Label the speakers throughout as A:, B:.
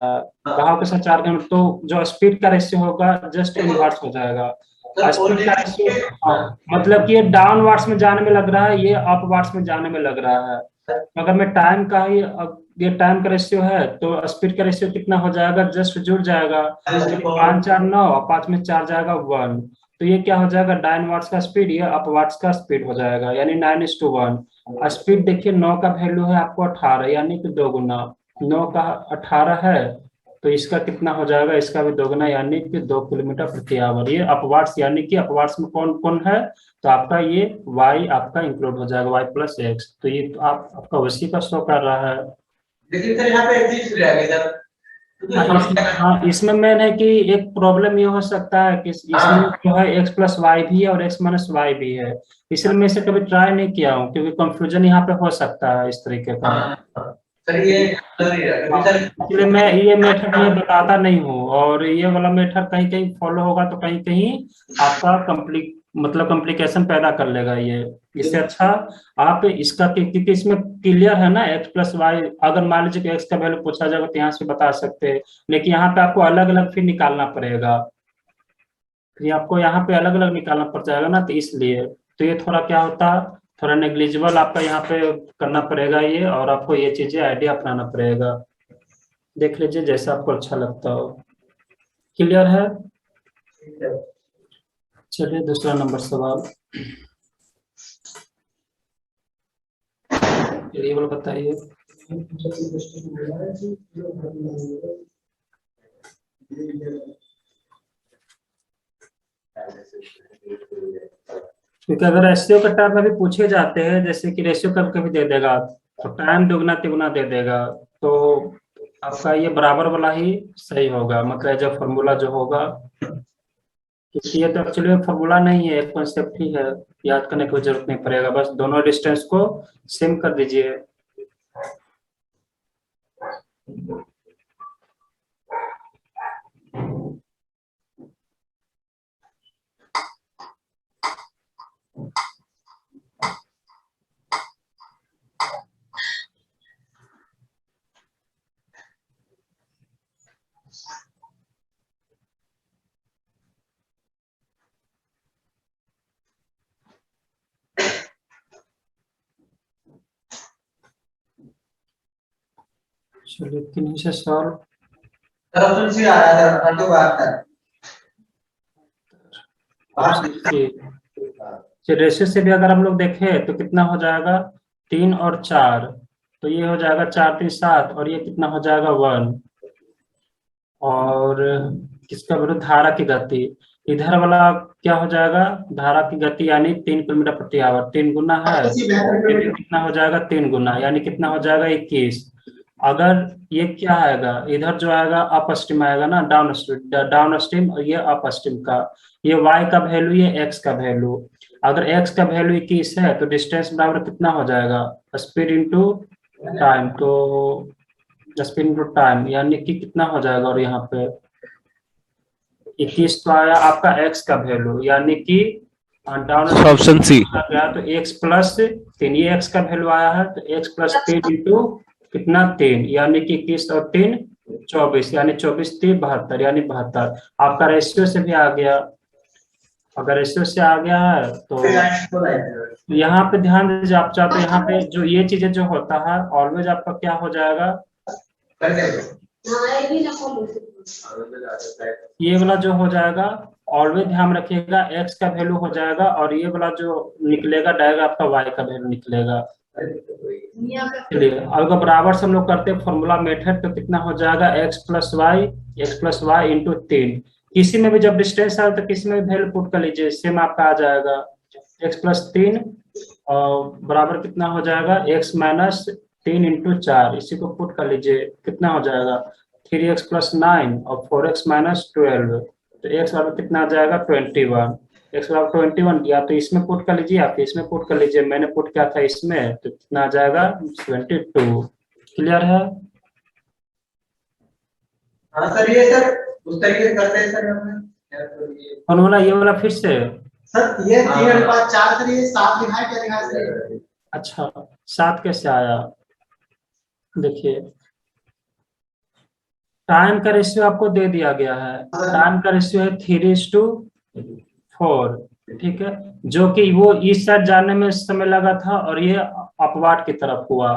A: बहाव के साथ 4 किलोमीटर, तो जो स्पीड का रेशियो होगा जस्ट इनवर्स हो जाएगा। स्पीड का रेशियो, हाँ, मतलब कि ये डाउनवर्ड्स में जाने में लग रहा है, ये अपवर्ड्स में जाने में लग रहा है। अगर मैं टाइम का ही, ये टाइम का रेशियो है तो स्पीड का रेशियो कितना हो जाएगा, जस्ट जुड़ जाएगा। 5 4 9 और 5 में 4 जाएगा 1, तो ये क्या हो जाएगा, डाउनवर्ड्स का स्पीड, ये अपवर्ड्स का स्पीड हो जाएगा, यानी 9:1। स्पीड देखिए 9 का वैल्यू है आपको 18, यानी कि 2 गुना। 9 का 18 है, तो इसका कितना हो जाएगा, इसका भी 2 गुना, यानी कि 2 किलोमीटर प्रति आवर। ये अपवर्ड्स, यानी कि अपवर्ड्स में कौन कौन है, तो आपका ये y आपका इंक्लूड हो जाएगा, y+x, तो ये तो आपका उसी का शो कर रहा है।
B: लेकिन सर यहाँ पे एग्जिस्ट रहेगा सर।
A: हाँ, इसमें मेन है कि एक प्रॉब्लम ये हो सकता है कि इसमें जो है x+y भी है और x-y भी है, इसलिए मैं इसे कभी ट्राई नहीं किया हूँ, क्योंकि कंफ्यूजन यहाँ पे हो सकता है इस तरीके का।
B: सर ये
A: इसलिए मैं ये मेथड में बताता नहीं हूँ, और ये वाला मेथड कहीं कहीं फॉलो होगा तो कहीं कहीं आपका कॉम्प्लिकेशन पैदा कर लेगा ये। इससे अच्छा आप इसका, क्योंकि इसमें क्लियर है ना x+y, अगर मान लीजिए कि x का वैल्यू पूछा जाएगा तो यहाँ से बता सकते हैं, लेकिन यहाँ पे आपको अलग अलग फिर निकालना पड़ेगा, फिर आपको यहाँ पे अलग अलग निकालना पड़ जाएगा ना, तो इसलिए तो ये थोड़ा क्या होता है, थोड़ा नेग्लिजिबल आपका यहाँ पे करना पड़ेगा ये, और आपको ये चीजें आइडिया अपनाना पड़ेगा। देख लीजिए जैसा आपको अच्छा लगता हो। क्लियर है? चलिए दूसरा नंबर सवाल, ये वाला बताइए। क्योंकि अगर रेशियो के टर्म में भी पूछे जाते हैं, जैसे कि रेशियो कब कभी दे देगा तो टाइम दुगना तिगुना दे देगा, तो आपका ये बराबर वाला ही सही होगा, मतलब जो फॉर्मूला जो होगा, क्योंकि ये तो एक्चुअली फॉर्मूला नहीं है, एक कॉन्सेप्ट ही है, याद करने की जरूरत नहीं पड़ेगा, बस दोनों डिस्टेंस को सेम कर दीजिए। चलिए किन्हीं से सॉल्व,
B: सर ऑप्शन सी आ रहा है सर, 32
A: रेशियो से भी अगर हम लोग देखें तो कितना हो जाएगा, 3 और 4, तो ये हो जाएगा 4 3 7, और ये कितना हो जाएगा 1। और किसका विरुद्ध, धारा की गति, इधर वाला क्या हो जाएगा, धारा की गति यानी 3 किलोमीटर प्रति आवर, 3 गुना है, ये कितना हो जाएगा 3 गुना, यानी कितना हो जाएगा 21। अगर ये क्या आएगा, इधर जो आएगा अप स्ट्रीम आएगा ना, डाउन स्ट्रीम, और ये अप स्ट्रीम का, ये y का वैल्यू, ये x का वैल्यू। अगर x का वैल्यू 21 है तो डिस्टेंस बराबर कितना हो जाएगा, स्पीड इंटू टाइम, तो स्पीड इंटू टाइम यानी कि कितना हो जाएगा, और यहाँ पे 21 तो आया आपका x का वैल्यू, यानी कि डाउन
C: ऑप्शन सी
A: गया तो x+3, ये x का वैल्यू आया है, तो x+3 इंटू कितना 3, यानी कि 21 और 3 24, यानी 24 3 72, यानी 72। आपका रेशियो से भी आ गया, अगर रेशियो से आ गया है तो यहाँ पे ध्यान दीजिए, आप चाहते यहाँ पे जो ये चीजें जो होता है ऑलवेज आपका क्या हो जाएगा, ये वाला जो हो जाएगा ऑलवेज ध्यान रखिएगा, x का वैल्यू हो जाएगा, और ये वाला जो निकलेगा डायरेक्ट आपका y का वैल्यू निकलेगा। चलिए अगर बराबर से हम लोग करते हैं फॉर्मूला मेथड, तो कितना हो जाएगा, x+y इंटू 3, किसी में भी जब डिस्टेंस आए तो किसी में भी वैल्यू पुट कर लीजिए, सेम आपका आ जाएगा x+3, और बराबर कितना हो जाएगा, x-3 इंटू 4, इसी को पुट कर लीजिए, कितना हो जाएगा 3x+9 और 4x-12, तो x बराबर कितना आ जाएगा 21, x बराबर 21, या तो इसमें पुट कर लीजिए या फिर इसमें पुट कर लीजिए, मैंने पुट किया था इसमें, तो कितना आ जाएगा 22। क्लियर है?
B: हाँ सर, ये सर उस तरीके से करते हैं सर,
A: फॉर्मूला ये वाला फिर से,
B: सर ये 3/4 सर, ये 7 लिखा है, क्या लिखा है सर?
A: अच्छा 7 कैसे आया, देखिए टाइम का रेशियो आपको दे दिया गया है, टाइम का रेशियो है 3:4, ठीक है, जो कि वो इस साइड जाने में समय लगा था और ये अपवार्ड की तरफ हुआ।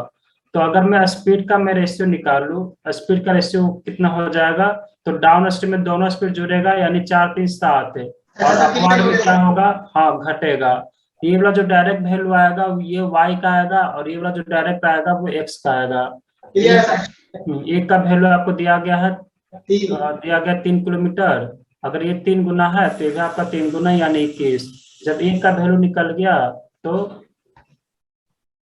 A: तो अगर मैं स्पीड का मैं रेशियो निकाल लूं, स्पीड का रेशियो कितना हो जाएगा, तो डाउन स्ट्रीम में दोनों स्पीड जुड़ेगा, यानी 4, 3, 7, और अपवार्ड में क्या होगा, हाँ घटेगा। ये वाला जो डायरेक्ट वैल्यू आएगा ये y का आएगा, और ये वाला जो डायरेक्ट आएगा वो x का आएगा। एक का वैल्यू आपको दिया गया है, दिया गया 3 किलोमीटर। अगर ये 3 गुना है तो ये आपका 3 गुना यानी 21। जब एक का वैल्यू निकल गया तो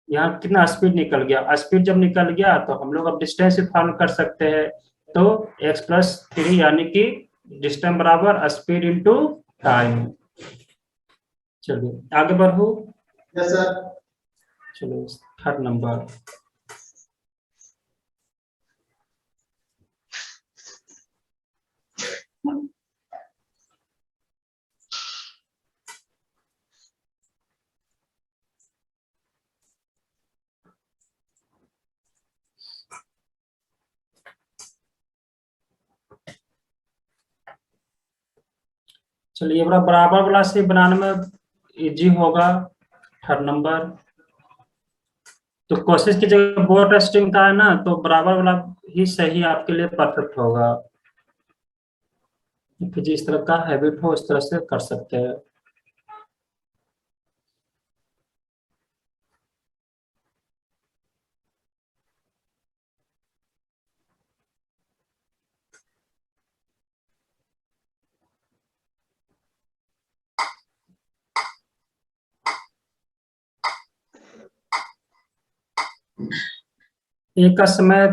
A: यहाँ कितना स्पीड निकल गया, स्पीड जब निकल गया तो हम लोग अब डिस्टेंस भी फाइंड कर सकते हैं। तो x+3 यानी कि डिस्टेंस बराबर स्पीड इंटू टाइम। चलिए आगे बढ़ो।
B: Yes sir.
A: चलो थर्ड नंबर। चलिए ये बराबर वाला से बनाने में इजी होगा। थर्ड नंबर तो कोशिश कीजिएगा, बोर्ड टेस्टिंग का है ना, तो बराबर वाला ही सही आपके लिए परफेक्ट होगा। कि जिस तरह का हैबिट हो उस तरह से कर सकते हैं। एक का समय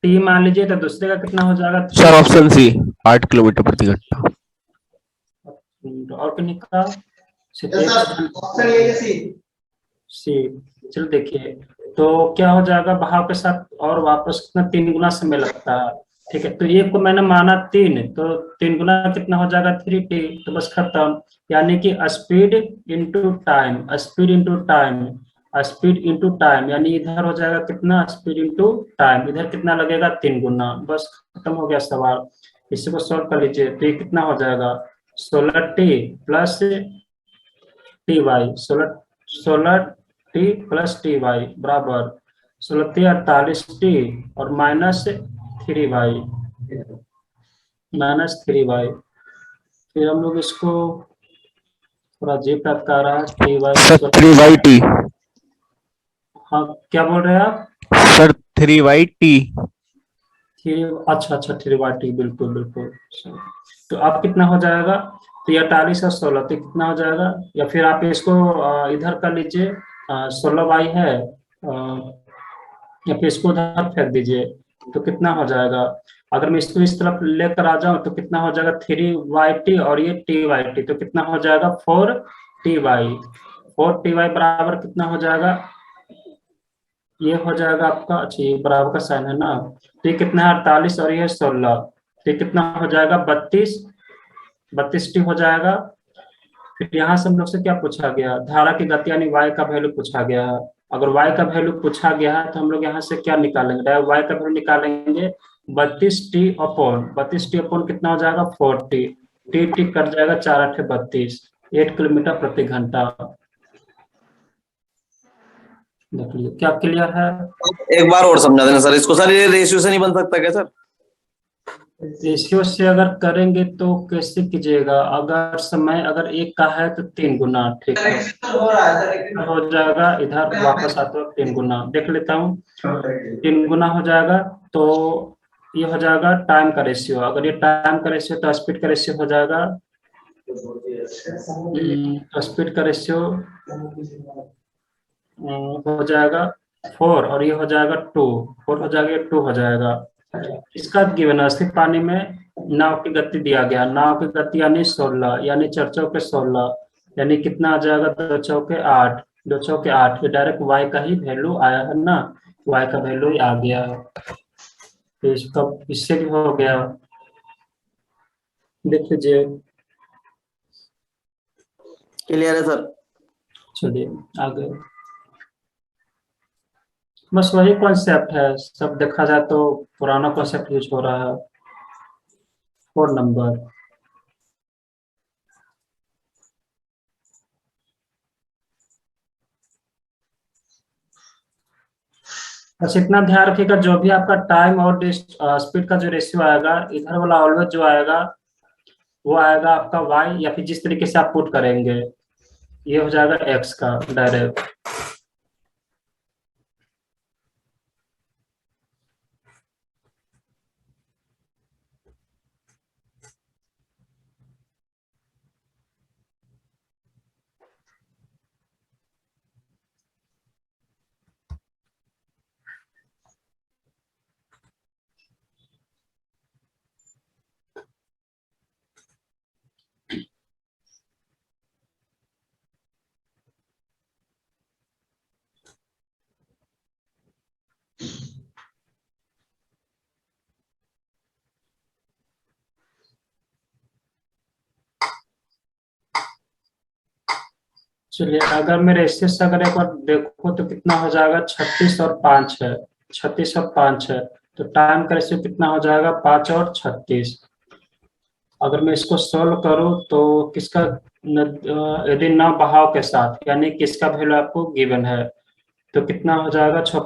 A: टी मान लीजिए, तो दूसरे का कितना हो जाएगा
C: सर ऑप्शन सी 8 किलोमीटर प्रति घंटा।
A: और कितने का
B: ऑप्शन ए या सी?
A: सी। चलो देखिए, तो क्या हो जाएगा, भाव के साथ और वापस कितना 3 गुना समय लगता है, ठीक है। तो एक को मैंने माना 3, तो 3 गुना कितना हो जाएगा 3t, तो बस खत्म। यानी कि speed into time, speed into time, speed into time, यानी इधर हो जाएगा कितना, स्पीड इंटू टाइम, इधर कितना लगेगा 3 गुना, बस खत्म हो गया सवाल। इसी को सॉल्व कर लीजिए, तो ये कितना हो जाएगा 16t plus T Y, 16t+ty बराबर 16×48t और -3y, -3y। फिर हम लोग इसको थोड़ा जी प्राप्त कर रहा है,
C: सर 3/t।
A: हाँ क्या बोल रहे हैं आप?
C: Sir 3/t।
A: अच्छा 3/t, बिल्कुल बिल्कुल। तो अब कितना हो जाएगा, तो 48 और 16, तो कितना हो जाएगा, या फिर आप इसको इधर कर लीजिए, 16y है, या फिर इसको उधर फेंक दीजिए, तो कितना हो जाएगा। अगर मैं इसको इस तरफ लेकर आ जाऊं तो कितना हो जाएगा 3y t, और ये ty, तो कितना हो जाएगा 4ty। 4ty बराबर कितना हो जाएगा, ये हो जाएगा आपका, अच्छा ये बराबर का साइन है ना, तो ये कितना है 48 और ये 16, तो ये कितना हो जाएगा 32t हो जाएगा। फिर यहाँ से हम लोग से क्या पूछा गया, धारा की गति यानी y का वैल्यू पूछा गया है। अगर y का वैल्यू पूछा गया है तो हम लोग यहाँ से क्या निकालेंगे, y का वैल्यू निकालेंगे 32t अपॉन कितना हो जाएगा 4t, टी कट जाएगा, 4×8=32, 8 किलोमीटर प्रति घंटा। देख लीजिए क्या क्लियर है।
D: एक बार और समझा देना सर इसको, सर ये रेशियो से नहीं बन सकता क्या सर?
A: रेशियो से अगर करेंगे तो कैसे कीजिएगा, अगर समय अगर एक का है तो 3 गुना, ठीक है,
B: हो रहा है सर।
A: हो जाएगा, इधर वापस आता है 3 गुना, देख लेता हूँ 3 गुना हो जाएगा, तो ये हो जाएगा टाइम का रेशियो। अगर ये टाइम का रेशियो तो स्पीड का रेशियो हो जाएगा, स्पीड का रेशियो हो जाएगा 4, और ये हो जाएगा 2, 4 हो जाएगा 2 हो जाएगा। इसका गिवन स्थिर पानी में नाव की गति दिया गया, नाव की गति यानी 16, यानी 4×16, यानी कितना आ जाएगा 2×8, 2×8, ये डायरेक्ट y का ही वैल्यू आया है ना, y का वैल्यू आ गया है, तो इसका इससे भी हो गया, देख लीजिए।
D: क्लियर है सर?
A: चलिए आगे, बस वही कॉन्सेप्ट है, सब देखा जाए तो पुराना कॉन्सेप्ट यूज हो रहा है। 4 नंबर। बस इतना ध्यान रखिएगा, जो भी आपका टाइम और स्पीड का जो रेशियो आएगा, इधर वाला ऑलवेज जो आएगा वो आएगा आपका y, या फिर जिस तरीके से आप पुट करेंगे ये हो जाएगा x का डायरेक्ट। चलिए, अगर मैं रेशियो से अगर एक बार देखो तो कितना हो जाएगा, 36 और 5 है, 36 और 5 है, तो टाइम का रेशियो कितना हो जाएगा, 5 और 36। अगर मैं इसको सोल्व करूं तो किसका यदि न बहाव के साथ, यानी किसका वैल्यू आपको गिवन है, तो कितना हो जाएगा, 6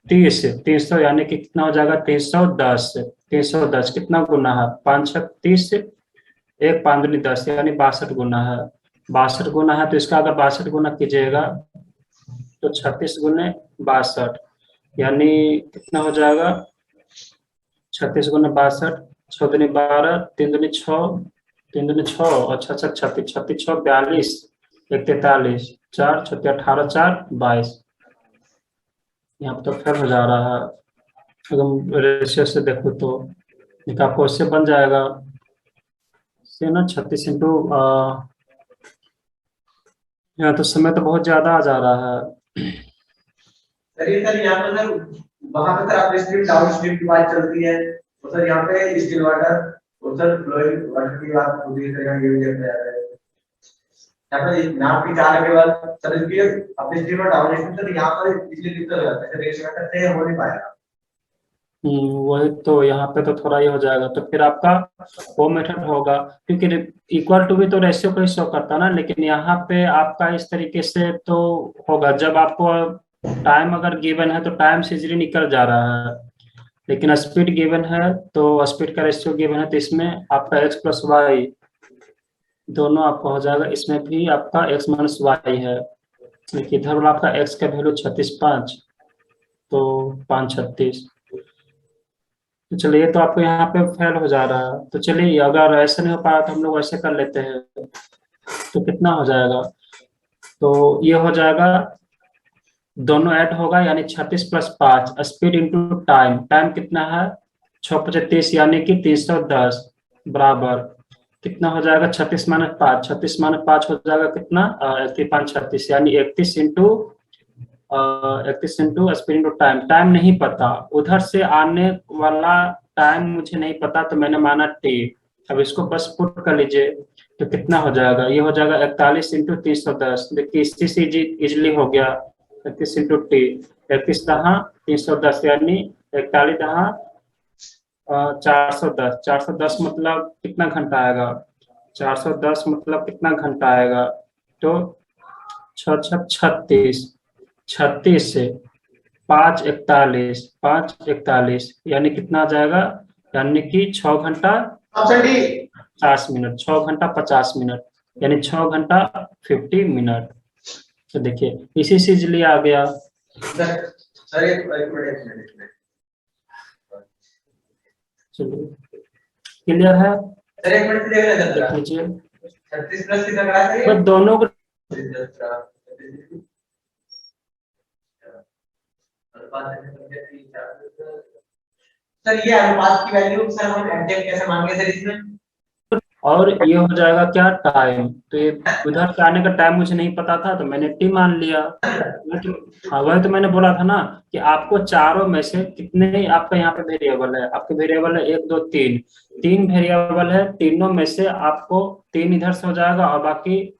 A: 30, 300, यानी कि कितना हो जाएगा 310। 310 कितना गुना है, 5 30, 1 5 दूनी 10, यानी 62 गुना है। 62 गुना है, तो इसका अगर 62 गुना कीजिएगा तो 36 गुने 62, यानी कितना हो जाएगा, 36 गुना 62, 6 दूनी 12, 3 दूनी 6, 3 दूनी 6 और 6 6 36, 36 6 42, 1 43, 4 6 18, 4 22। यहाँ पे तो फेल हो जा रहा है, अगर रेशियो से देखो तो एक आपको इससे बन जाएगा से ना 36 इंटू, यहाँ तो समय तो बहुत ज्यादा आ जा रहा है।
B: सर यहाँ पर सर वहाँ पे सर आपकी स्ट्रीम डाउन स्ट्रीम की बात चलती है, तो सर यहाँ पे स्टिल वाटर और सर फ्लोइंग वाटर की बात होती है, सर यहाँ ये भी देखा जाता है। यहाँ पर नाम की चाल के बाद सर इसकी अपनी स्ट्रीम और डाउन स्ट्रीम, सर यहाँ पर इसलिए दिक्कत हो जाता है, सर रेशियो वाटर से हो नहीं पाएगा।
A: वही तो, यहाँ पे तो थोड़ा ये हो जाएगा, तो फिर आपका वो मेथड होगा, क्योंकि इक्वल टू भी तो रेशियो को ही शो करता ना, लेकिन यहाँ पे आपका इस तरीके से तो होगा, जब आपको टाइम अगर गिवन है तो टाइम से इजीली निकल जा रहा है, लेकिन स्पीड गिवन है तो स्पीड का रेशियो गिवन है, तो इसमें आपका x प्लस वाई दोनों आपका हो जाएगा, इसमें भी आपका x माइनस वाई है, लेकिन इधर वाला आपका x का वैल्यू 36 5, तो 5 36। तो चलिए, तो आपको यहाँ पे फेल हो जा रहा है, तो चलिए अगर ऐसा नहीं हो पा रहा तो हम लोग ऐसे कर लेते हैं, तो कितना हो जाएगा, तो ये हो जाएगा, दोनों ऐड होगा, यानी 36 plus 5 speed into time, time कितना है 6 5 30, यानी कि 310 बराबर कितना हो जाएगा, 36 माइनस 5, 36 माइनस 5 हो जाएगा कितना, 5 36, यानी 31 into 31 into speed into time. Time नहीं पता, उधर से आने वाला टाइम मुझे नहीं पता, तो मैंने माना टी। अब इसको बस पुट कर लीजिए, तो कितना हो जाएगा, ये हो जाएगा 41 इंटू 310, देखिए इसी से इजिली हो गया, 31 इंटू टी, 31 दहा 310, यानी 41 दहा 410, 410 मतलब कितना घंटा आएगा, 410 मतलब कितना घंटा आएगा, तो 6 6 36, 36 से 5 41, 5 41, यानी कितना आ जाएगा, यानी कि 6 घंटा
B: ऑप्शन डी
A: 50 मिनट, 6 घंटा 50 मिनट, यानी 6 घंटा 50 मिनट। तो देखिए इसी से इजिली आ गया।
B: सर एक मिनट
A: चलिए, क्लियर है,
B: सर, एक मिनट देख लेते
A: देख
B: हैं।
A: लीजिए,
B: 36 प्लस कितना करा है,
A: बस दोनों को
B: सर ये अनुपात की वैल्यू सर हम एग्जैक्ट कैसे मांगे सर इसमें,
A: और ये हो जाएगा क्या, टाइम, तो ये उधर से आने का टाइम मुझे नहीं पता था, तो मैंने टी मान लिया। हाँ, वही तो मैंने बोला था ना कि आपको चारों में से कितने आपका यहाँ पे वेरिएबल है, आपके वेरिएबल है 1 2 3, 3 वेरिएबल है, तीनों में से आपको 3 इधर से हो जाएगा, और बाकी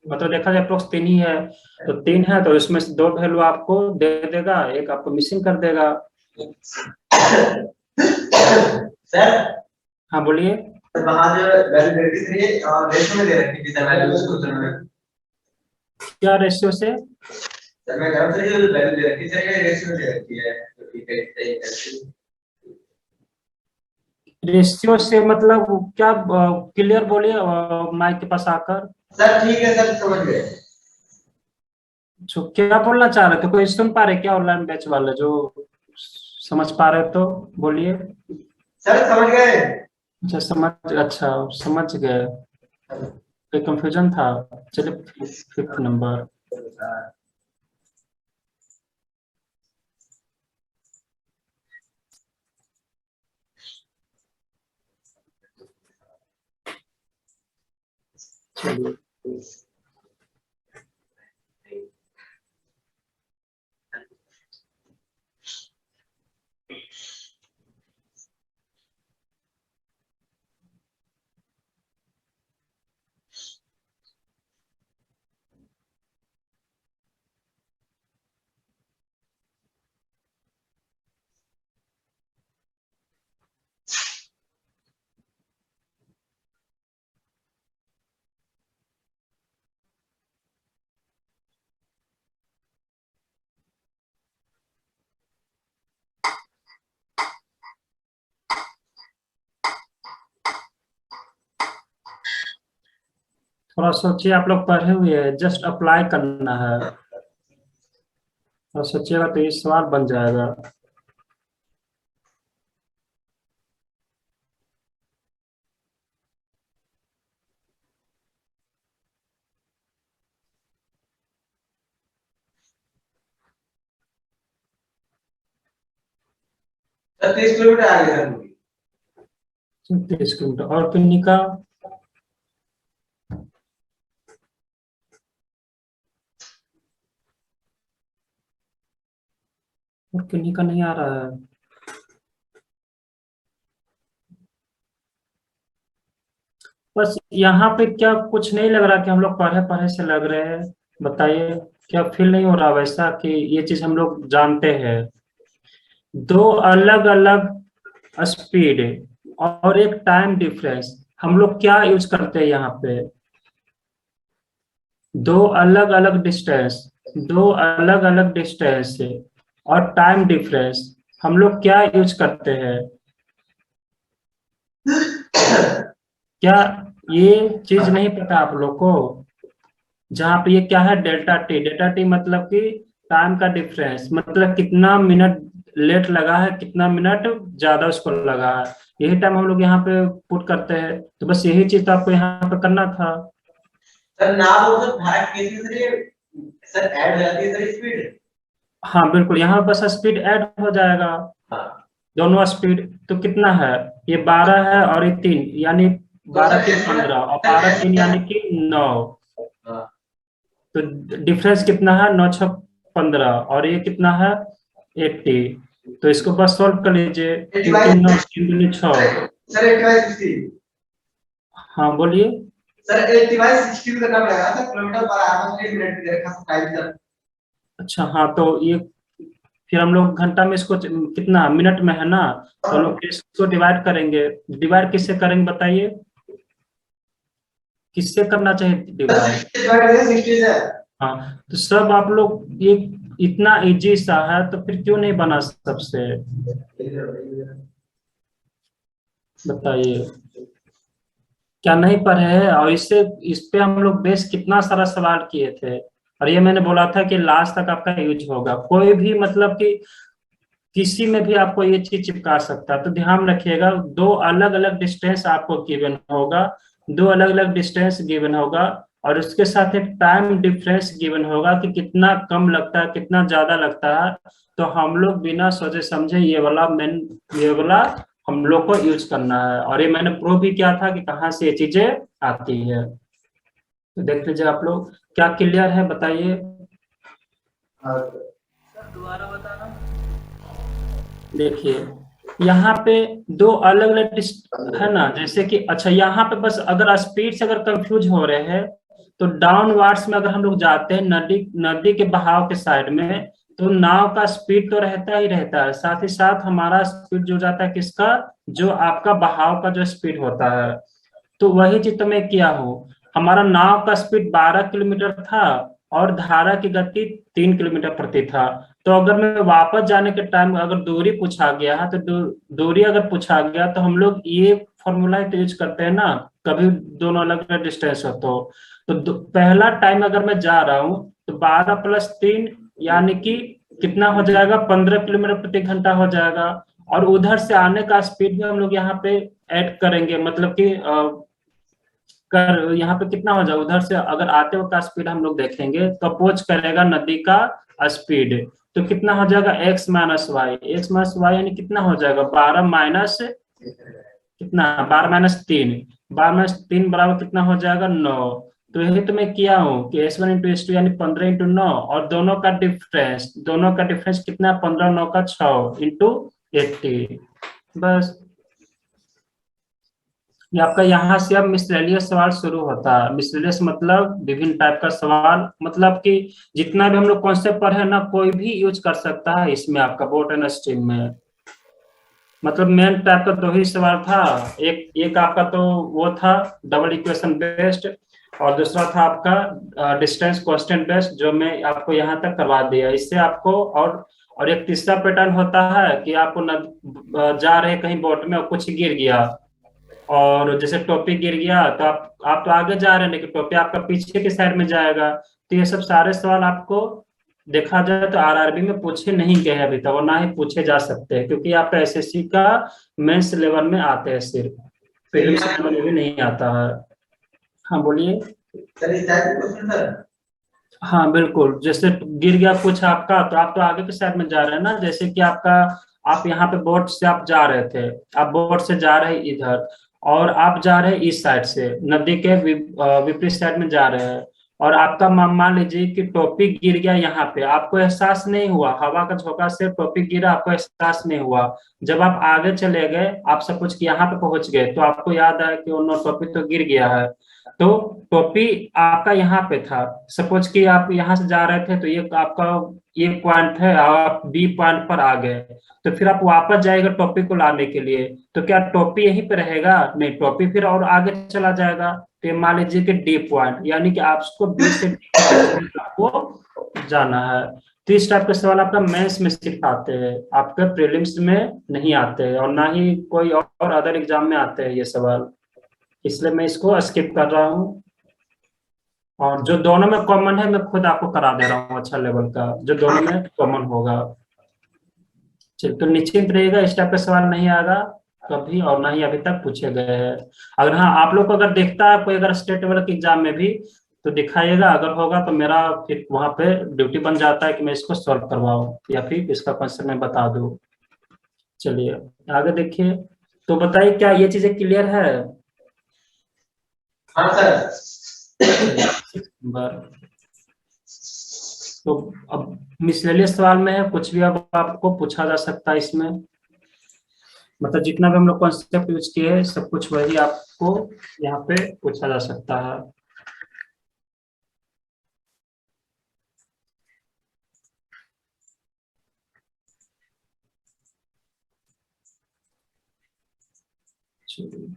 A: मतलब देखा जाए अप्रोक्स 3 ही है, तो 3 है, तो इसमें से 2 वैल्यू आपको दे देगा, एक आपको मिसिंग कर देगा।
B: सर
A: हाँ बोलिए।
B: तो वहाँ जो वैल्यू दे रखी थी ये रेशो में दे रखी थी सर, वैल्यू उसको चुनना है।
A: क्या रेशियो से?
B: सर मैं कह रहा हूँ सर ये जो वैल्यू दे रखी है सर ये रेशो में दे रखी है, तो ठीक है सही है।
A: रेशियो से मतलब क्या? क्लियर बोलिए माइक के पास आकर।
B: सर ठीक है सर, समझ गए।
A: जो क्या बोलना चाह रहे थे, कोई सुन पा रहे क्या ऑनलाइन बैच वाले? जो समझ पा रहे तो बोलिए।
B: सर समझ गए।
A: अच्छा समझ गए। कोई कंफ्यूजन था? चलिए 5th नंबर। चलिए थोड़ा सोचिए, आप लोग पढ़े हुए हैं, जस्ट अप्लाई करना है। और सोचिएगा तो ये सवाल बन जाएगा।
B: सर 30 किलोमीटर आगे सर।
A: 30 किलोमीटर। और किन्नी का? और किन्नी का नहीं आ रहा है। बस यहाँ पे क्या कुछ नहीं लग रहा कि हम लोग पढ़े पढ़े से लग रहे हैं? बताइए, क्या फील नहीं हो रहा वैसा कि ये चीज हम लोग जानते हैं? दो अलग अलग स्पीड और एक टाइम डिफरेंस, हम लोग क्या यूज करते हैं यहाँ पे? दो अलग अलग डिस्टेंस, दो अलग अलग डिस्टेंस और टाइम डिफरेंस, हम लोग क्या यूज करते हैं? क्या ये चीज नहीं पता आप लोग को? जहाँ पे ये क्या है, डेल्टा टी। डेल्टा टी मतलब कि टाइम का डिफरेंस, मतलब कितना मिनट लेट लगा है, कितना मिनट ज्यादा उसको लगा है, यही टाइम हम लोग यहाँ पे पुट करते हैं। तो बस यही चीज तो आपको यहाँ पे करना था।
B: सर ना वो सर भाग कैसे सर ये सर ऐड हो जाती है सर स्पीड।
A: हाँ बिल्कुल, यहाँ बस स्पीड ऐड हो जाएगा।
B: हाँ
A: दोनों स्पीड तो कितना है? ये 12 है और ये 3, यानी
B: तो
A: 12
B: सर
A: 3 15 और 12 3 यानी कि 9।
B: हाँ
A: तो डिफरेंस कितना है? 9 6 15 और ये कितना है? 80। तो इसको बस सॉल्व कर लीजिए।
B: 80
A: 3 3 9 3 दूनी 6।
B: Sir 80 by 60।
A: हाँ बोलिए।
B: सर 80 बाई 60 भी करना पड़ेगा सर, किलोमीटर पर आवर में मिनट में दे रखा है टाइम सर।
A: अच्छा हाँ, तो ये फिर हम लोग घंटा में इसको कितना मिनट में है ना, तो हम लोग इसको डिवाइड करेंगे। डिवाइड किससे करेंगे बताइए? किससे करना चाहिए डिवाइड?
B: 60 से।
A: हाँ, तो सब आप लोग ये इतना इजी सा है तो फिर क्यों नहीं बना सबसे? बताइए, क्या नहीं पढ़े हैं? और इससे इस पे हम लोग बेस कितना सारा सवाल किए थे, और ये मैंने बोला था कि लास्ट तक आपका यूज होगा। कोई भी मतलब कि किसी में भी आपको ये चीज चिपका सकता है। तो ध्यान रखिएगा, दो अलग अलग डिस्टेंस आपको गिवन होगा, दो अलग अलग डिस्टेंस गिवन होगा, और उसके साथ एक टाइम डिफरेंस गिवन होगा कि कितना कम लगता है, कितना ज्यादा लगता है। तो हम लोग बिना सोचे समझे ये वाला हम लोग को यूज करना है। और ये मैंने प्रूव भी किया था कि कहाँ से ये चीजें आती है। तो देख लीजिए आप लोग, क्या क्लियर है बताइए?
B: दोबारा बताना।
A: देखिए यहाँ पे दो अलग अलग है ना, जैसे कि अच्छा यहाँ पे बस अगर स्पीड से अगर कंफ्यूज हो रहे हैं, तो डाउनवर्ड्स में अगर हम लोग जाते हैं नदी नदी के बहाव के साइड में, तो नाव का स्पीड तो रहता ही रहता है, साथ ही साथ हमारा स्पीड जो जाता है किसका, जो आपका बहाव का जो स्पीड होता है। तो वही चीज तो मैं किया हूँ। हमारा नाव का स्पीड 12 किलोमीटर था और धारा की गति 3 किलोमीटर प्रति था। तो अगर मैं वापस जाने के टाइम अगर दूरी पूछा गया है तो दूरी अगर पूछा गया तो हम लोग ये फॉर्मूला यूज करते हैं ना, कभी दोनों अलग अलग डिस्टेंस हो तो पहला टाइम अगर मैं जा रहा हूँ तो 12 + 3 यानी कि कितना हो जाएगा, 15 किलोमीटर प्रति घंटा हो जाएगा। और उधर से आने का स्पीड भी हम लोग यहाँ पे ऐड करेंगे, मतलब कि कर यहाँ पे कितना हो जाएगा, उधर से अगर आते वक्त का स्पीड हम लोग देखेंगे तो अपोज करेगा नदी का स्पीड। तो कितना हो जाएगा, x-y यानी कितना हो जाएगा, 12 माइनस कितना, 12 - 3, 12 - 3 बराबर कितना हो जाएगा, 9। तो यही तो मैं किया हूँ कि S1 × S2 यानी 15 × 9, और दोनों का डिफरेंस कितना, 15 9 का 6 इंटू 80। बस ये आपका यहाँ से अब मिसलेनियस सवाल शुरू होता है। मिसलेनियस मतलब विभिन्न टाइप का सवाल, मतलब कि जितना भी हम लोग कॉन्सेप्ट पढ़े ना, कोई भी यूज कर सकता है इसमें आपका बोट एंड स्ट्रीम में। मतलब मेन टाइप का 2 ही सवाल था, एक आपका तो वो था डबल इक्वेशन बेस्ड, और दूसरा था आपका डिस्टेंस कांस्टेंट बेस्ड, जो मैं आपको यहाँ तक करवा दिया। इससे आपको और एक तीसरा पैटर्न होता है कि आपको जा रहे कहीं बोट में और कुछ गिर गया, और जैसे टोपी गिर गया तो आप तो आगे जा रहे हैं लेकिन टोपी आपका पीछे के साइड में जाएगा। तो ये सब सारे सवाल आपको देखा जाए तो आरआरबी में पूछे नहीं गए हैं अभी तक, और ना ही पूछे जा सकते हैं, क्योंकि आपका एसएससी का मेंस लेवल में आते हैं, सिर्फ प्रीलिम्स लेवल में भी नहीं आता है। हाँ बोलिए।
B: सर इस टाइप के क्वेश्चन सर।
A: हाँ बिल्कुल, जैसे गिर गया कुछ आपका तो आप तो आगे के साइड में जा रहे हैं ना, जैसे कि आपका आप यहाँ पे बोट से आप जा रहे थे, आप बोट से जा रहे इधर, और आप जा रहे इस साइड से नदी के विपरीत साइड में जा रहे हैं, और आपका मान लीजिए कि टोपी गिर गया यहाँ पे, आपको एहसास नहीं हुआ, हवा का झोंका से टोपी गिरा, आपको एहसास नहीं हुआ। जब आप आगे चले गए, आप सपोज कि यहाँ पे पहुंच गए, तो आपको याद आया कि वो टोपी तो गिर गया है, तो टोपी आपका यहाँ पे था। सपोज कि आप यहाँ से जा रहे थे तो ये आपका ये पॉइंट है, आप बी पॉइंट पर आ गए, तो फिर आप वापस जाएगा टोपी को लाने के लिए, तो क्या टोपी यहीं पे रहेगा, नहीं, टोपी फिर और आगे चला जाएगा। तो मान लीजिए कि डी पॉइंट, यानी कि आपको बी से आपको जाना है। तो इस टाइप के सवाल आपका मेंस में सिर्फ आते हैं, आपके प्रीलिम्स में नहीं आते हैं, और ना ही कोई और अदर एग्जाम में आते हैं ये सवाल, इसलिए मैं इसको स्किप कर रहा हूँ। और जो दोनों में कॉमन है मैं खुद आपको करा दे रहा हूँ, अच्छा लेवल का जो दोनों में कॉमन होगा। चलिए, तो निश्चिंत रहिएगा, इस टाइप का सवाल नहीं आएगा कभी, और ना ही अभी तक पूछे गए हैं। अगर हाँ आप लोग को अगर देखता है कोई अगर स्टेट लेवल के एग्जाम में भी तो दिखाइएगा, अगर होगा तो मेरा फिर वहां पे ड्यूटी बन जाता है कि मैं इसको सॉल्व करवाऊँ या फिर इसका क्वेश्चन मैं बता दूँ। चलिए आगे देखिए, तो बताइए क्या ये चीजें क्लियर है।
B: हाँ सर।
A: तो अब मिसलेनियस सवाल में है, कुछ भी अब आपको पूछा जा सकता है इसमें, मतलब जितना भी हम लोग कॉन्सेप्ट यूज किए सब कुछ वही आपको यहाँ पे पूछा जा सकता है। चलिए।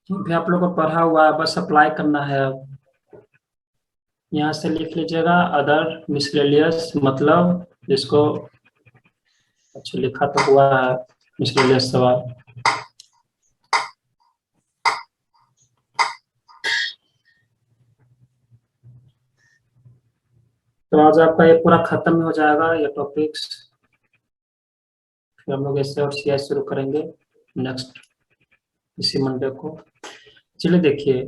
A: भी आप लोग को पढ़ा हुआ है, बस अप्लाई करना है। अब यहाँ से लिख लीजिएगा अदर मिसलेनियस, मतलब जिसको अच्छा लिखा तो हुआ है मिसलेनियस सवाल। तो आज आपका ये पूरा खत्म हो जाएगा ये टॉपिक्स, फिर हम लोग इससे और सीआई शुरू करेंगे नेक्स्ट इसी मंडे को। चलिए देखिए,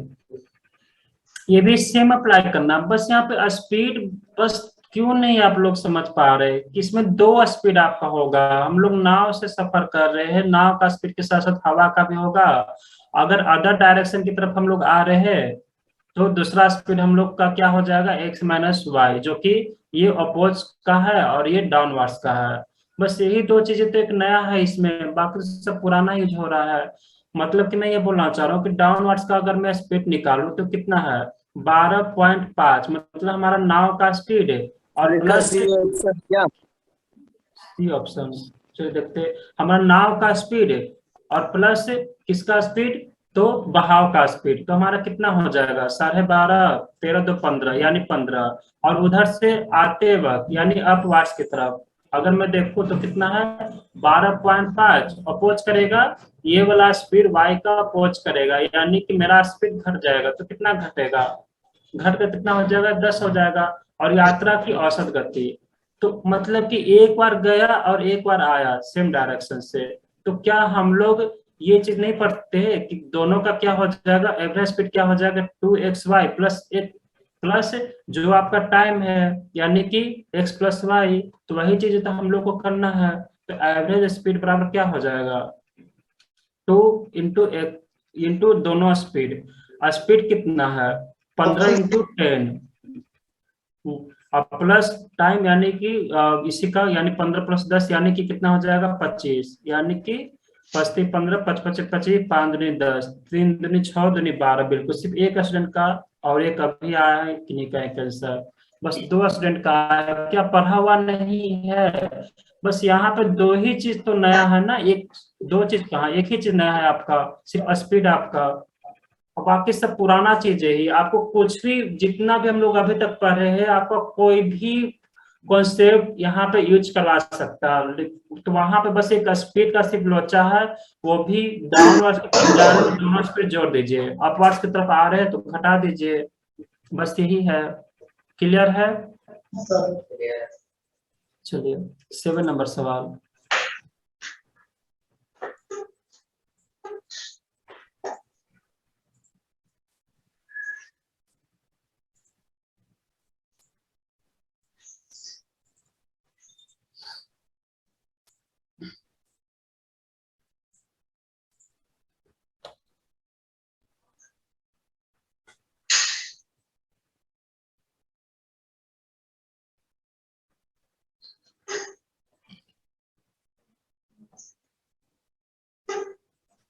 A: ये भी सेम अप्लाई करना, बस यहाँ पे स्पीड बस क्यों नहीं आप लोग समझ पा रहे कि इसमें दो स्पीड आपका होगा। हम लोग नाव से सफर कर रहे हैं, नाव का स्पीड के साथ साथ हवा का भी होगा। अगर अदर डायरेक्शन की तरफ हम लोग आ रहे हैं तो दूसरा स्पीड हम लोग का क्या हो जाएगा, एक्स माइनस वाई, जो कि ये अपोज का है और ये डाउनवर्ड्स का है। बस यही दो चीजें तो एक नया है इसमें, बाकी सब पुराना यूज हो रहा है। मतलब कि मैं ये बोलना चाह रहा हूँ कि डाउनवर्ड्स का अगर मैं स्पीड निकालूं तो कितना है, 12.5, मतलब हमारा नाव का स्पीड है। और
D: इसका
A: प्लस
D: सी ऑप्शन क्या?
A: सी ऑप्शन, चलिए देखते हैं। हमारा नाव का स्पीड है और प्लस किसका स्पीड, तो बहाव का स्पीड, तो हमारा कितना हो जाएगा, 12.5, 13 दो 15 यानी 15। और उधर से आते वक्त यानी अपवार्ड्स की तरफ अगर मैं देखूं तो कितना है, 12.5 अपोज करेगा, ये वाला स्पीड वाई का अपोज करेगा, यानी कि मेरा स्पीड घट जाएगा। तो कितना घटेगा, घट कर कितना हो जाएगा, 10 हो जाएगा। और यात्रा की औसत गति, तो मतलब कि एक बार गया और एक बार आया सेम डायरेक्शन से, तो क्या हम लोग ये चीज नहीं पढ़ते हैं कि दोनों का क्या हो जाएगा, एवरेज स्पीड क्या हो जाएगा, 2xy प्लस एक प्लस जो आपका टाइम है यानी कि x प्लस वाई। तो वही चीज तो हम लोग को करना है। तो एवरेज स्पीड बराबर क्या हो जाएगा, 2 इंटू दोनों स्पीड, स्पीड कितना है 15 × 10, और प्लस टाइम यानी कि इसी का यानी 15 + 10 यानी कि कितना हो जाएगा 25, यानी कि 5×3 = 15, 5×5 = 25, 5×2 = 10, 3×2 = 6, 2×2 = 12। बिल्कुल सिर्फ एक स्टूडेंट का और एक अभी आया है कि नहीं का एक आंसर, बस 2 स्टूडेंट का है, क्या पढ़ा हुआ नहीं है। बस यहाँ पे दो ही चीज तो नया है ना, एक दो चीज कहाँ, एक ही चीज नया है आपका, सिर्फ स्पीड आपका, और बाकी सब पुराना चीज है ही। आपको कुछ भी जितना भी हम लोग अभी तक पढ़ रहे हैं, आपको कोई भी कॉन्सेप्ट यहाँ पे यूज करवा सकता है। तो वहां पे बस एक स्पीड का सिर्फ लोचा है, वो भी डाउनवर्ड्स की तरफ जा रहे हैं तो डाउनवर्ड्स पे जोड़ दीजिए, अपवर्ड्स की तरफ आ रहे हैं तो घटा दीजिए, बस यही है। क्लियर है, चलिए 7 नंबर सवाल।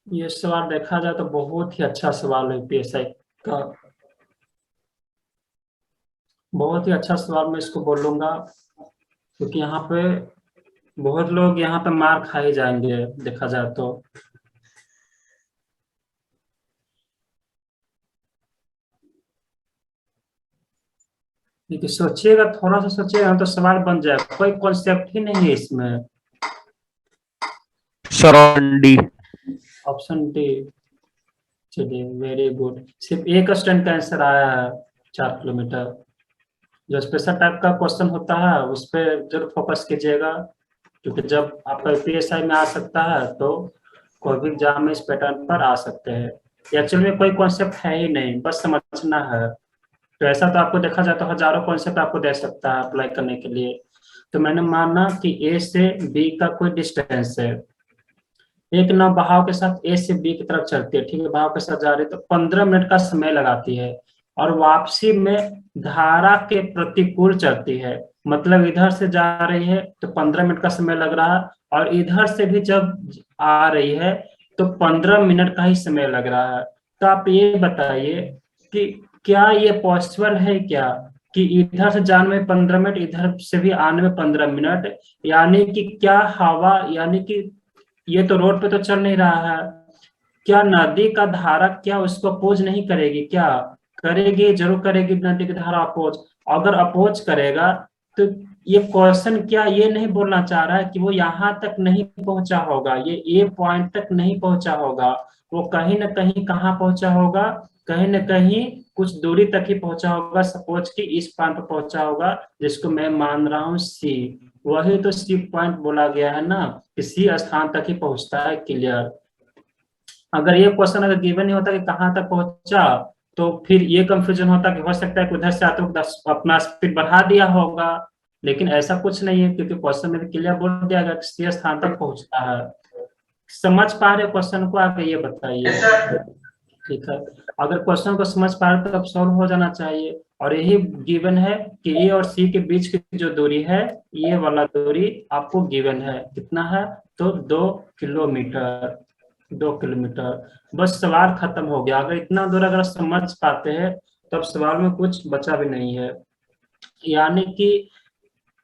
A: ये सवाल देखा जाए तो बहुत ही अच्छा सवाल है पीएसआई का, बहुत ही अच्छा सवाल मैं इसको बोलूंगा, क्योंकि यहाँ पे बहुत लोग यहाँ पे मार खाए जाएंगे देखा जाए तो। क्योंकि सोचिएगा, थोड़ा सा सोचिएगा तो सवाल बन जाएगा, कोई कॉन्सेप्ट ही नहीं है इसमें।
C: Sir D.
A: ऑप्शन डी, चलिए वेरी गुड, सिर्फ एक स्टूडेंट का आंसर आया है, 4 किलोमीटर। जो स्पेशल टाइप का क्वेश्चन होता है उस पर जरूर फोकस कीजिएगा, क्योंकि जब आपका पीएसआई में आ सकता है तो कोई भी एग्जाम में इस पैटर्न पर आ सकते हैं। एक्चुअल में कोई कॉन्सेप्ट है ही नहीं, बस समझना है। तो ऐसा तो आपको देखा जाए तो हजारों कॉन्सेप्ट आपको दे सकता है अप्लाई करने के लिए। तो मैंने माना कि ए से बी का कोई डिस्टेंस है, एक नाव बहाव के साथ ए से बी की तरफ चलती है, ठीक है, बहाव के साथ जा रही है तो 15 मिनट का समय लगाती है, और वापसी में धारा के प्रतिकूल चलती है। मतलब इधर से जा रही है तो 15 मिनट का समय लग रहा है, और इधर से भी जब आ रही है तो 15 मिनट का ही समय लग रहा है। तो आप ये बताइए कि क्या ये पॉसिबल है क्या, कि इधर से जाने में 15 मिनट, इधर से भी आने में 15 मिनट, यानी कि क्या हवा, यानी कि ये तो रोड पे तो चल नहीं रहा है, क्या नदी का धारा क्या उसको अपोज नहीं करेगी, क्या करेगी, जरूर करेगी नदी की धारा अपोज। अगर अपोज करेगा तो ये क्वेश्चन क्या ये नहीं बोलना चाह रहा है कि वो यहाँ तक नहीं पहुंचा होगा, ये ए पॉइंट तक नहीं पहुंचा होगा, वो कहीं ना कहीं कहाँ पहुंचा होगा, कहीं ना कहीं कुछ दूरी तक ही पहुंचा होगा, सपोज कि इस पॉइंट पर पहुंचा होगा, जिसको मैं मान रहा हूँ सी। वही तो सी पॉइंट बोला गया है ना, किसी स्थान तक ही पहुंचता है। क्लियर, अगर ये क्वेश्चन अगर गिवन नहीं होता कि कहाँ तक पहुंचा, तो फिर ये कंफ्यूजन होता कि हो सकता है कि उधर से आते वक्त अपना स्पीड बढ़ा दिया होगा, लेकिन ऐसा कुछ नहीं है, क्योंकि क्वेश्चन में क्लियर बोल दिया गया कि सी स्थान तक पहुंचता है। समझ पा रहे क्वेश्चन को, आगे ये बताइए। ठीक है, अगर क्वेश्चन को समझ पा रहे तो अब सॉल्व हो जाना चाहिए। और यही गिवन है कि ए और सी के बीच की जो दूरी है, ये वाला दूरी आपको गिवन है, कितना है, तो 2 किलोमीटर। 2 किलोमीटर, बस सवाल खत्म हो गया। अगर इतना दूर अगर समझ पाते हैं तो अब सवाल में कुछ बचा भी नहीं है। यानी कि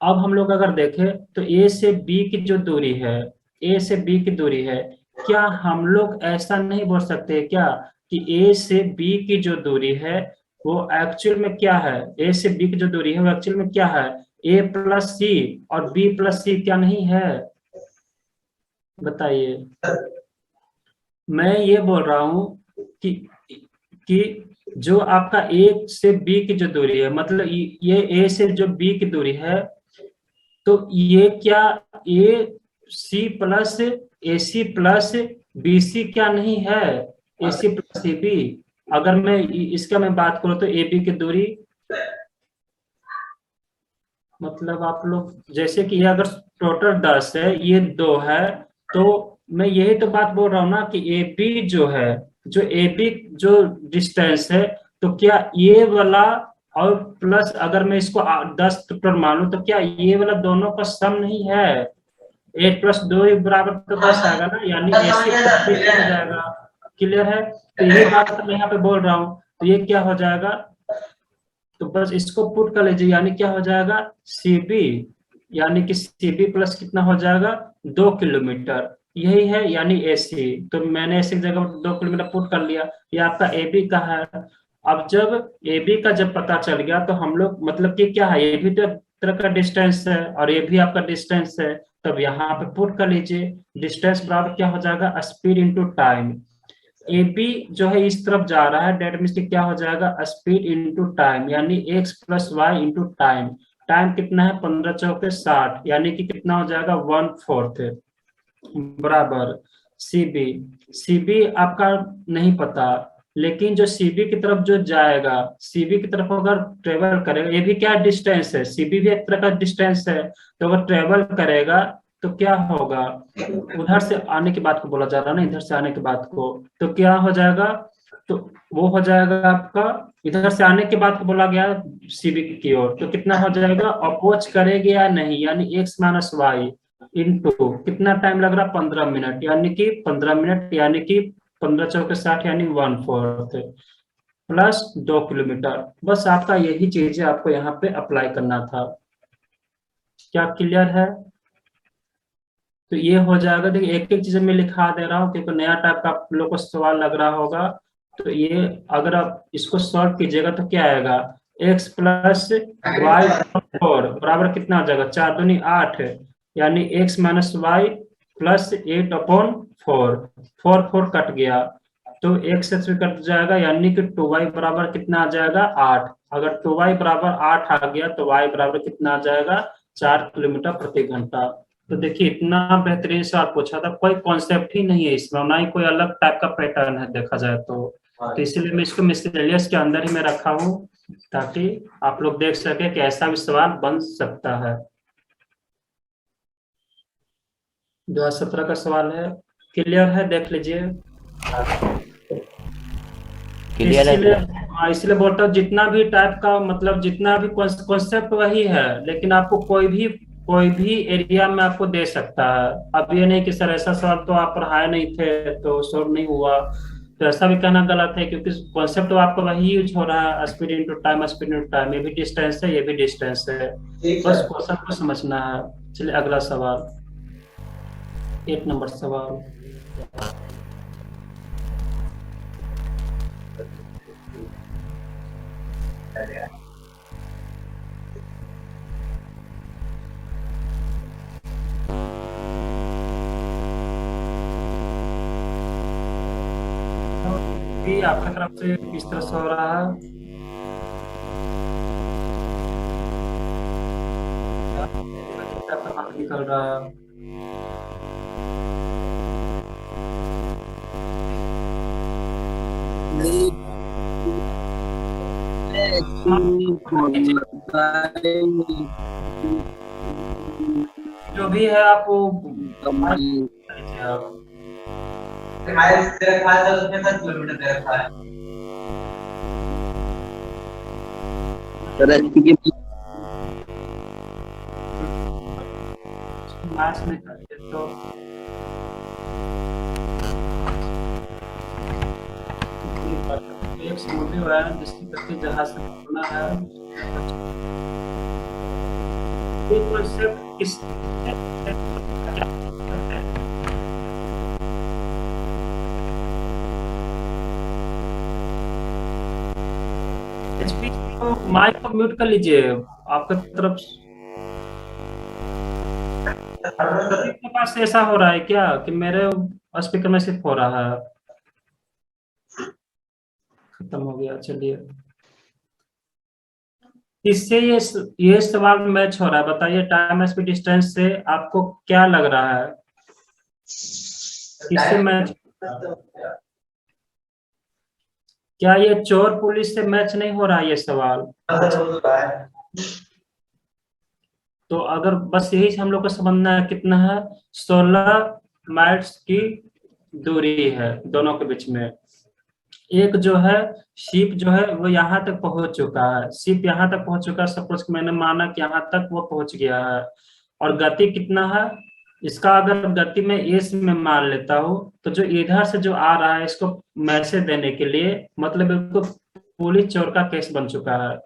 A: अब हम लोग अगर देखें तो ए से बी की जो दूरी है, ए से बी की दूरी है, क्या हम लोग ऐसा नहीं बोल सकते क्या कि ए से बी की जो दूरी है वो एक्चुअल में क्या है, ए से बी की जो दूरी है वो एक्चुअल में क्या है, ए प्लस सी, और बी प्लस सी क्या नहीं है, बताइए। मैं ये बोल रहा हूं कि जो आपका ए से बी की जो दूरी है, मतलब ये ए से जो बी की दूरी है, तो ये क्या ए सी प्लस ए सी प्लस बी सी क्या नहीं है, ए सी प्लस ए बी। अगर मैं इसका मैं बात करूं तो ए बी की दूरी, मतलब आप लोग जैसे कि ये अगर टोटल 10 है, ये 2 है, तो मैं यही तो बात बोल रहा हूँ ना कि ए बी जो है, जो ए बी जो डिस्टेंस है, तो क्या ये वाला और प्लस अगर मैं इसको 10 पर मानूं तो क्या ये वाला दोनों का सम नहीं है, 8+2 बराबर तो 10 आएगा ना, यानी ऐसे हो जाएगा। क्लियर है, तो यही बात मैं यहाँ पे बोल रहा हूँ। तो ये क्या हो जाएगा, तो बस इसको पुट कर लीजिए, यानी क्या हो जाएगा, सी बी, यानी कि सी बी प्लस कितना हो जाएगा, 2 किलोमीटर, यही है, यानी ए सी। तो मैंने ऐसी जगह 2 किलोमीटर पुट कर लिया, ये आपका ए बी का है। अब जब ए बी का जब पता चल गया तो हम लोग मतलब कि क्या है, ये भी तो तरह का डिस्टेंस है और ये भी आपका डिस्टेंस है, तब यहाँ पे पुट कर लीजिए, डिस्टेंस बराबर क्या हो जाएगा, speed into time. A B जो है इस तरफ जा रहा है, डेट मीन्स क्या हो जाएगा, स्पीड इंटू टाइम, यानी x plus y into time. Time कितना है, 15 चौके 60, यानी कि कितना हो जाएगा, 1/4 बराबर सीबी। सीबी आपका नहीं पता, लेकिन जो सीबी की तरफ जो जाएगा, सीबी की तरफ अगर ट्रेवल करेगा, ये भी क्या डिस्टेंस है, सीबी भी एक तरह का डिस्टेंस है, तो अगर ट्रेवल करेगा तो क्या होगा, उधर से आने की बात को बोला जा रहा है ना, इधर से आने की बात को, तो क्या हो जाएगा, तो वो हो जाएगा आपका, इधर से आने के बाद को बोला गया सीबी की ओर, तो कितना हो जाएगा, अप्रोच करेगा या नहीं, यानी एक्स माइनस वाई इंटू कितना टाइम लग रहा, 15 मिनट, यानी कि 15 मिनट, यानी कि 15 चौके 60, यानी 1/4 प्लस 2 किलोमीटर। बस आपका यही चीज है, आपको यहाँ पे अप्लाई करना था। क्या क्लियर है, तो ये हो जाएगा। देखिए एक एक चीज मैं लिखा दे रहा हूँ क्योंकि नया टाइप का आप लोग को सवाल लग रहा होगा। तो ये अगर आप इसको सॉल्व कीजिएगा तो क्या आएगा, x प्लस वाई 4 बराबर कितना हो जाएगा, 4 दूनी 8, यानी x minus y plus 8/4, 4 cut गया तो x से कट जाएगा, यानी कि 2y बराबर कितना आ जाएगा, 8। अगर 2y बराबर 8 आ गया तो y बराबर कितना आ जाएगा, 4 किलोमीटर प्रति घंटा। तो देखिए इतना बेहतरीन सवाल पूछा था, कोई कॉन्सेप्ट ही नहीं है इसमें, ना ही कोई अलग टाइप का पैटर्न है देखा जाए तो इसीलिए मैं इसको मिसलेनियस के अंदर ही मैं रखा हूँ, ताकि आप लोग देख सके कि ऐसा भी सवाल बन सकता है। 2017 का सवाल है, क्लियर है, देख लीजिए। इसलिए बोलता हूँ जितना भी टाइप का मतलब जितना भी कॉन्सेप्ट वही है, लेकिन आपको कोई भी एरिया में आपको दे सकता है। अब ये नहीं कि सर ऐसा सवाल तो आप पढ़ाए नहीं थे तो सॉल्व नहीं हुआ, तो ऐसा भी कहना गलत है, क्योंकि कॉन्सेप्ट तो आपका वही यूज हो रहा है, speed into time, speed into time, ये भी डिस्टेंस है, ये भी डिस्टेंस है, बस क्वेश्चन को समझना है। चलिए अगला सवाल, 8 नंबर सवाल। आपकी तरफ से किस तरह से हो रहा है, निकल रहा है, जो भी है आप वो
B: माइल्स दे रखा है, तो उसमें 10 किलोमीटर दे रखा है।
A: मैथ्स में करते तो एक समुद्री वाहन जिसकी गति जहाज से होना है, ये कॉन्सेप्ट किस स्पीच को माइक को म्यूट कर लीजिए आपका तरफ के पास ऐसा हो रहा है क्या कि मेरे स्पीकर में सिर्फ हो रहा है? खत्म हो गया, चलिए। इससे ये सवाल मैच हो रहा है, बताइए टाइम स्पीड डिस्टेंस से आपको क्या लग रहा है? इससे मैच, क्या ये चोर पुलिस से मैच नहीं हो रहा है ये सवाल? तो अगर बस यही हम लोग को समझना है कितना है, 16 माइल्स की दूरी है दोनों के बीच में। एक जो है शिप जो है वो यहाँ तक पहुंच चुका है, शिप यहाँ तक पहुंच चुका है, सपोज मैंने माना कि यहाँ तक वो पहुंच गया है। और गति कितना है इसका, अगर गति में एस में मान लेता हूँ तो जो इधर से जो आ रहा है इसको मैसेज देने के लिए, मतलब इसको पुलिस चोर का केस बन चुका है।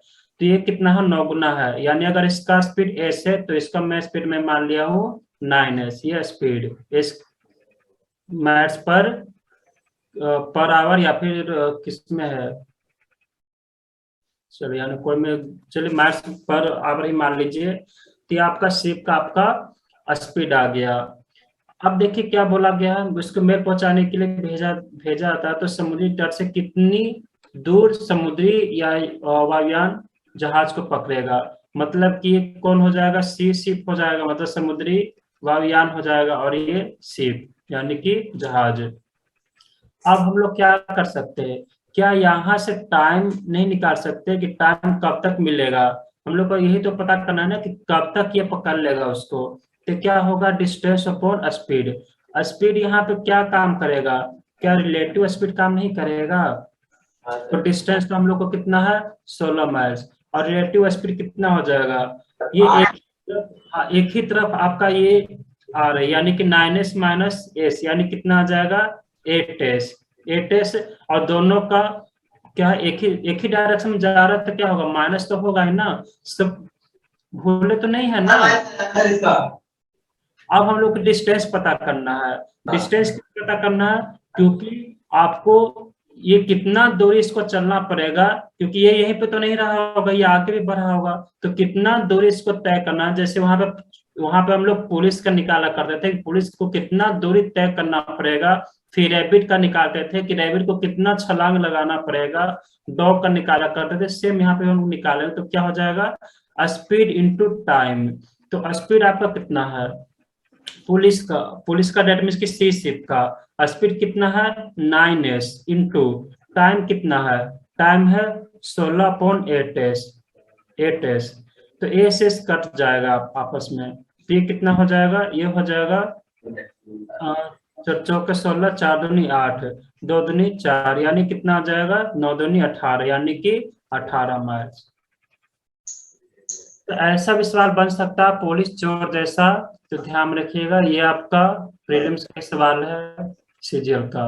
A: तो ये कितना है, 9 गुना है। यानी अगर इसका स्पीड एस है तो इसका मैं स्पीड में मान लिया हूँ 9s। ये स्पीड इस मैथ्स पर आवर या फिर किस में है, चलिए यानी कोई में, चलिए मैथ्स पर आवर ही मान लीजिए। तो आपका शिप का आपका स्पीड आ गया। अब देखिए क्या बोला गया है, उसको मेल पहुंचाने के लिए भेजा जाता है तो समुद्री तट से कितनी दूर समुद्री या वायुयान जहाज को पकड़ेगा। मतलब कि कौन हो जाएगा, सी शिप हो जाएगा, मतलब समुद्री वायुयान हो जाएगा, और ये शिप यानी कि जहाज। अब हम लोग क्या कर सकते हैं, क्या यहाँ से टाइम नहीं निकाल सकते कि टाइम कब तक मिलेगा? हम लोग को यही तो पता करना है ना कि कब तक ये पकड़ लेगा उसको। तो क्या होगा, डिस्टेंस अपॉन स्पीड। स्पीड यहाँ पे क्या काम करेगा, क्या रिलेटिव स्पीड काम नहीं करेगा? तो डिस्टेंस तो हम लोग को कितना है, 16 माइल्स, और रिलेटिव स्पीड कितना हो जाएगा, ये एक ही तरफ आपका ये आ रहा है, यानी कि 9s माइनस एस, यानी कितना आ जाएगा 8s। और दोनों का क्या एक ही डायरेक्शन में जा रहा है तो क्या होगा, माइनस तो होगा ही ना, सब भूले तो नहीं है ना। अब हम लोग को डिस्टेंस पता करना है। डिस्टेंस पता करना है क्योंकि आपको ये कितना दूरी इसको चलना पड़ेगा, क्योंकि ये यहीं पे तो नहीं रहा होगा, ये आगे भी बढ़ा होगा। तो कितना दूरी इसको तय करना है, जैसे वहां पे हम लोग पुलिस का निकाला करते थे, पुलिस को कितना दूरी तय करना पड़ेगा। फिर रैबिट का निकालते थे कि रैबिट को कितना छलांग लगाना पड़ेगा। डॉग का निकाला करते थे, सेम यहाँ पे हम निकाले तो क्या हो जाएगा, स्पीड इंटू टाइम। तो स्पीड आपका कितना है, पुलिस का डेट मीन्स की सी शिप का स्पीड कितना है 9s, इंटू टाइम कितना है, टाइम है 16/8s। तो एस कट जाएगा आपस में, तो ये कितना हो जाएगा, ये हो जाएगा 4×4 = 4 दूनी 8, 2 दूनी 4, यानी कितना आ जाएगा 9 दूनी 18, यानी कि 18 माइल्स। तो ऐसा भी सवाल बन सकता है पुलिस चोर जैसा, तो ध्यान रखिएगा। ये आपका प्रीलिम्स का सवाल है सीजीएल का।